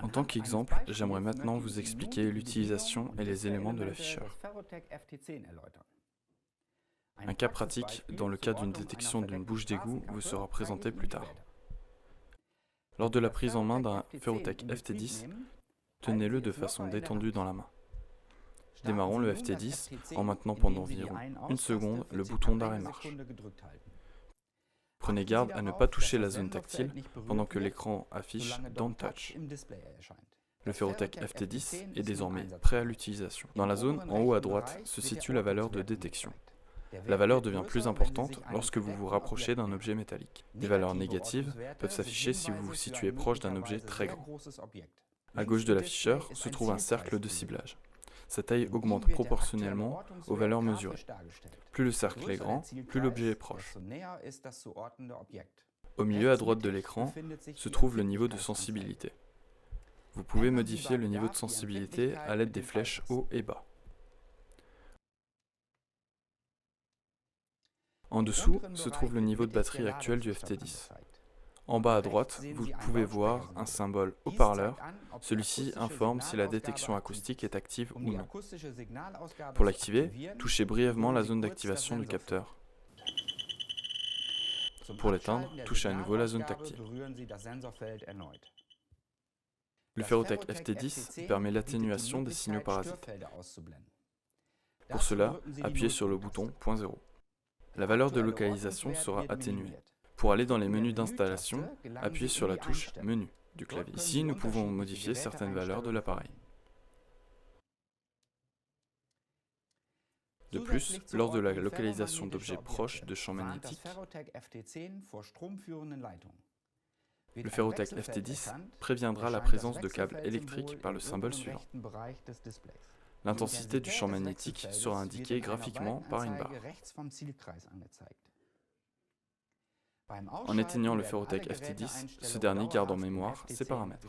En tant qu'exemple, j'aimerais maintenant vous expliquer l'utilisation et les éléments de l'afficheur. Un cas pratique, dans le cas d'une détection d'une bouche d'égout, vous sera présenté plus tard. Lors de la prise en main d'un Ferrotec FT10, tenez-le de façon détendue dans la main. Démarrons le FT10 en maintenant pendant environ une seconde le bouton d'arrêt marche. Prenez garde à ne pas toucher la zone tactile pendant que l'écran affiche Don't Touch. Le Ferrotec FT10 est désormais prêt à l'utilisation. Dans la zone en haut à droite se situe la valeur de détection. La valeur devient plus importante lorsque vous vous rapprochez d'un objet métallique. Des valeurs négatives peuvent s'afficher si vous vous situez proche d'un objet très grand. À gauche de l'afficheur se trouve un cercle de ciblage. Sa taille augmente proportionnellement aux valeurs mesurées. Plus le cercle est grand, plus l'objet est proche. Au milieu à droite de l'écran se trouve le niveau de sensibilité. Vous pouvez modifier le niveau de sensibilité à l'aide des flèches haut et bas. En dessous se trouve le niveau de batterie actuel du FT10. En bas à droite, vous pouvez voir un symbole haut-parleur. Celui-ci informe si la détection acoustique est active ou non. Pour l'activer, touchez brièvement la zone d'activation du capteur. Pour l'éteindre, touchez à nouveau la zone tactile. Le Ferrotec FT10 permet l'atténuation des signaux parasites. Pour cela, appuyez sur le bouton .0. La valeur de localisation sera atténuée. Pour aller dans les menus d'installation, appuyez sur la touche Menu du clavier. Ici, nous pouvons modifier certaines valeurs de l'appareil. De plus, lors de la localisation d'objets proches de champs magnétiques, le Ferrotec FT10 préviendra la présence de câbles électriques par le symbole suivant. L'intensité du champ magnétique sera indiquée graphiquement par une barre. En éteignant le Ferrotec FT10, ce dernier garde en mémoire ses paramètres.